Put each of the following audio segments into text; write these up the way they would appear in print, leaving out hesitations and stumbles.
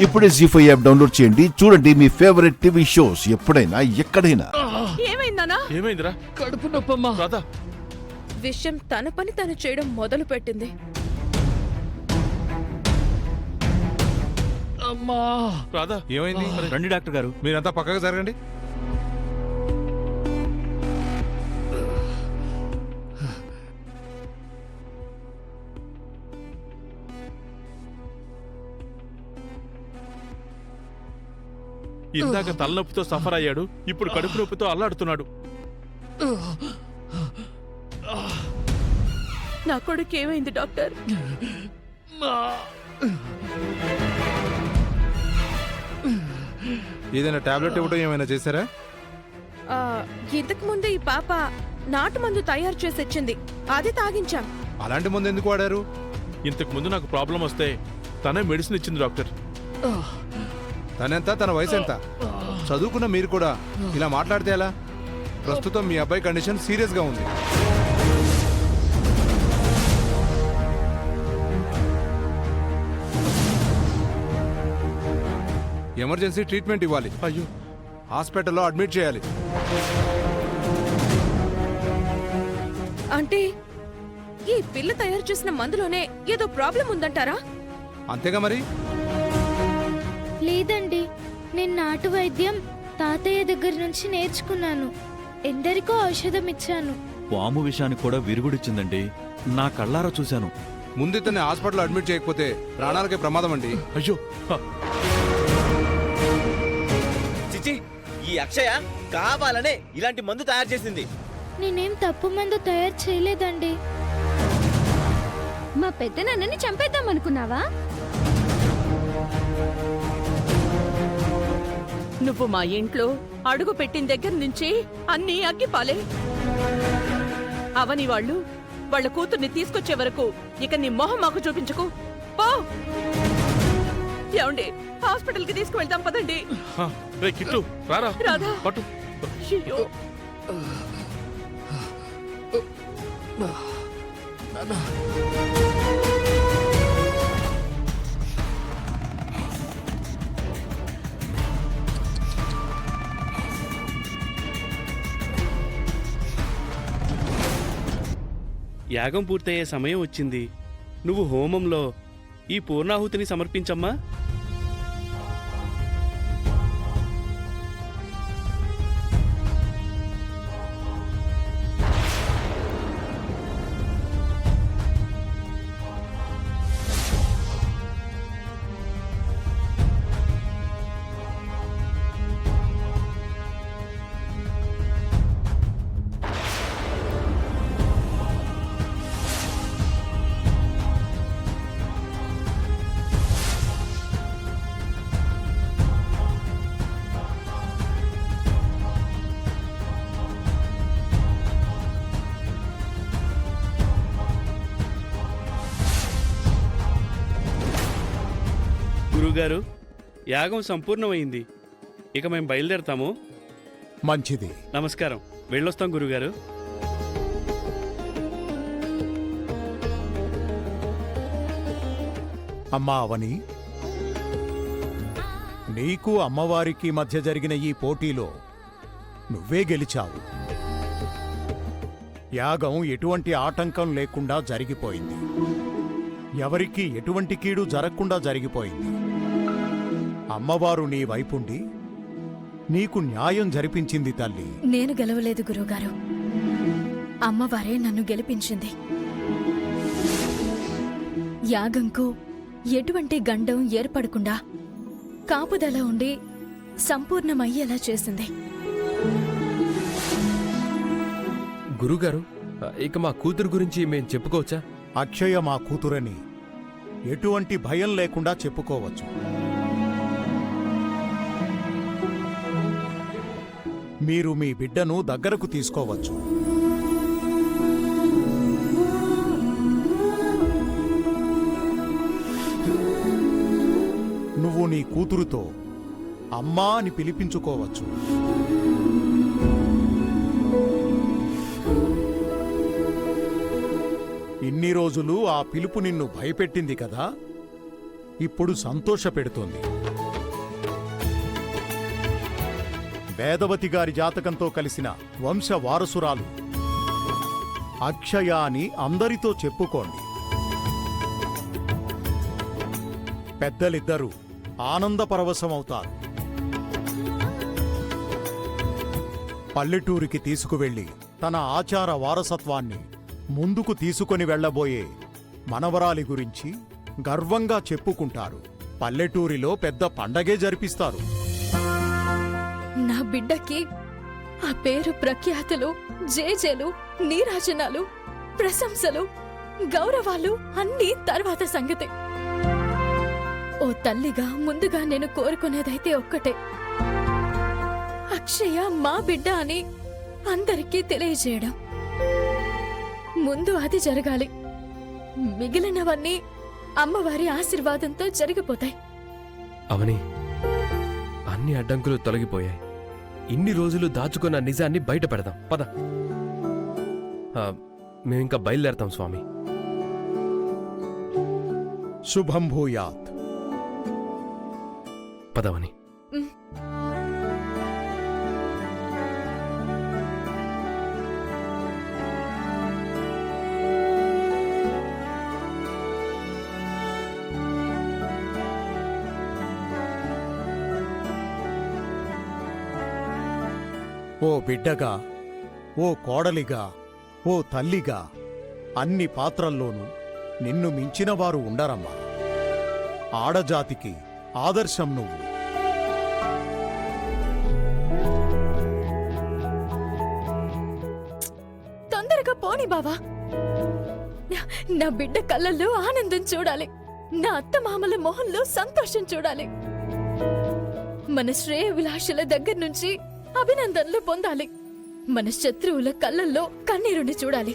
ఇప్పుడే జీ5 app download చేయండి. చూడండి మీ ఫేవరెట్ టీవీ షోస్ ఎప్పుడైనా ఎక్కడైనా. ఏమైందనా? ఏమైందిరా? కడుపు నొప్పమ్మా. రాధా, విషయం తన పని తను చేయడం మొదలు పెట్టింది. అమ్మా. రాధా ఏమైంది? రండి డాక్టర్ గారు. మీరంతా పక్కగా జరగండి. ఇందాక తలనొప్పితో సఫర్ అయ్యాడు, ఇప్పుడు కడుపు నొప్పితో అల్లాడుతున్నాడు. నా కొడుకు ఏమైంది డాక్టర్? ఏదైనా టాబ్లెట్ ఇవ్వడం ఏమైనా చేశారా? ఇంతకు ముందు ఈ పాప నాటు మందు తయారు చేసి ఇచ్చింది, అది తాగించాం. అలాంటి ముందు ఎందుకు వాడారు? ఇంతకు ముందు నాకు ప్రాబ్లం వస్తే తనే మెడిసిన్ ఇచ్చింది డాక్టర్. తనెంత, తన వయసు ఎంత? చదువుకున్న మీరు కూడా ఇలా మాట్లాడితే ఎలా? ప్రస్తుతం మీ అబ్బాయి కండిషన్ సీరియస్ గా ఉంది. ఎమర్జెన్సీ ట్రీట్మెంట్ ఇవ్వాలి. అయ్యో, హాస్పిటల్లో అడ్మిట్ చేయాలి. అంటే ఈ పిల్ల తయారు చేసిన మందులోనే ఏదో ప్రాబ్లం ఉందంటారా? అంతేగా మరి. లేదండి, నేను నాటు వైద్యం తాతయ్య దగ్గర నుంచి నేర్చుకున్నాను. ఎందరికో ఔషధం ఇచ్చాను. పాము విషానికి కూడా విరుగుడిచ్చిందండి, నా కళ్ళారా చూశాను. ముందు ఇతన్ని హాస్పిటల్లో అడ్మిట్ చేయకపోతే ప్రాణాలకే ప్రమాదం అండి. అయ్యో. చిచి, ఈ అక్షయ కావాలనే ఇలాంటి మందు తయారు చేసింది. నేనేం తప్పు మందు తయారు చేయలేదండి. మా పెద్దనాన్నని చంపేద్దాం అనుకున్నావా? నువ్వు మా ఇంట్లో అడుగు పెట్టిన దగ్గర నుంచి అన్నీ అగ్గిపాలే. అవని వాళ్ళ కూతుర్ని తీసుకొచ్చే వరకు ఇక నీ మొహం మాకు చూపించకు. పో. ఏమండి, హాస్పిటల్ కి తీసుకువెళ్తాం పదండి. రే కిట్టు, రారా. రాధా. పట్టు. అయ్యో. యాగం పూర్తయ్యే సమయం వచ్చింది. నువ్వు హోమంలో ఈ పూర్ణాహుతిని సమర్పించమ్మా. గురుగారు, యాగం సంపూర్ణమైంది. ఇక మేము బయలుదేరతాము. మంచిది. నమస్కారం. వెళ్ళొస్తాం గురుగారు. అమ్మా అవని, నీకు అమ్మవారికి మధ్య జరిగిన ఈ పోటీలో నువ్వే గెలిచావు. యాగం ఎటువంటి ఆటంకం లేకుండా జరిగిపోయింది. ఎవరికీ ఎటువంటి కీడు జరగకుండా జరిగిపోయింది. అమ్మవారు నీ వైపుండి నీకు న్యాయం జరిపించింది తల్లి. నేను గెలవలేదు గురువుగారు, అమ్మవారే నన్ను గెలిపించింది. యాగంకు ఎటువంటి గండం ఏర్పడకుండా కాపుదల ఉండి సంపూర్ణమయ్యేలా చేసింది. గురుగారు, ఇక మా కూతురు గురించి మేం చెప్పుకోవచ్చా? అక్షయ మా కూతురని ఎటువంటి భయం లేకుండా చెప్పుకోవచ్చు. మీరు మీ బిడ్డను దగ్గరకు తీసుకోవచ్చు. నువ్వు నీ కూతురుతో అమ్మా అని పిలిపించుకోవచ్చు. ఇన్ని రోజులు ఆ పిలుపు నిన్ను భయపెట్టింది కదా, ఇప్పుడు సంతోషపెడుతోంది. వేదవతి గారి జాతకంతో కలిసిన వంశ వారసురాలు అక్షయ అని అందరితో చెప్పుకోండి. పెద్దలిద్దరూ ఆనందపరవశమవుతారు. పల్లెటూరికి తీసుకువెళ్ళి తన ఆచార వారసత్వాన్ని ముందుకు తీసుకొని వెళ్ళబోయే మనవరాలి గురించి గర్వంగా చెప్పుకుంటారు. పల్లెటూరిలో పెద్ద పండగే జరిపిస్తారు. నా బిడ్డకి ఆ పేరు ప్రఖ్యాతులు, జేజేలు, నీరాజనాలు, ప్రశంసలు, గౌరవాలు అన్నీ తర్వాత సంగతి. ఓ తల్లిగా ముందుగా నేను కోరుకునేదైతే ఒక్కటే, అక్షయ మా బిడ్డ అని అందరికీ తెలియజేయడం. ముందు అది జరగాలి. మిగిలినవన్నీ అమ్మవారి ఆశీర్వాదంతో జరిగిపోతాయి. అవని, అన్ని అడ్డంకులు తొలగిపోయాయి. ఇన్ని రోజులు దాచుకున్న నిజాన్ని బయట పెడదాం పద. మేమింకా బయలుదేరతాం స్వామి. శుభం భూయాత్. పదవని. ఓ బిడ్డగా, ఓ కోడలిగా, ఓ తల్లిగా అన్ని పాత్రల్లోనూ నిన్ను మించినవారు ఉండరమ్మా. ఆడజాతికి ఆదర్శం నువ్వు. తొందరగా పోని బావా. నా బిడ్డ కళ్ళల్లో ఆనందం చూడాలి. నా అత్తమామల మొహంలో సంతోషం చూడాలి. మన శ్రేయ విలాషుల దగ్గర నుంచి అభినందనలు పొందాలి. మన శత్రువుల కళ్ళల్లో కన్నీరుని చూడాలి.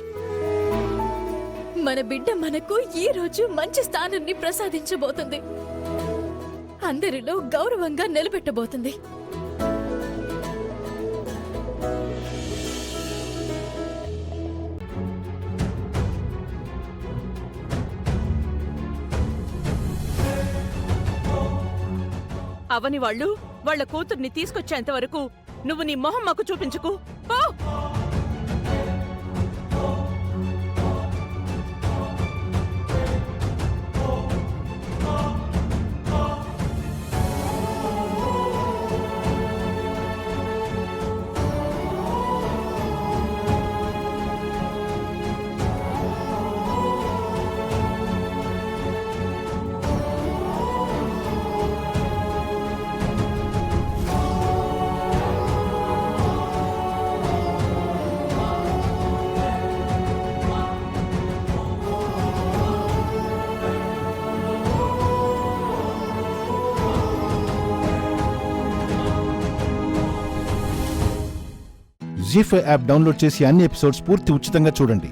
మన బిడ్డ మనకు ఈ రోజు మంచి స్థానాన్ని ప్రసాదించబోతుంది. అందరిలో గౌరవంగా నిలబెట్టబోతుంది. అవని వాళ్ళు వాళ్ళ కూతుర్ని తీసుకొచ్చేంత వరకు నువ్వు నీ మొహం మాకు చూపించుకు. పో. జీ5 యాప్ డౌన్లోడ్ చేసి అన్ని ఎపిసోడ్స్ పూర్తి ఉచితంగా చూడండి.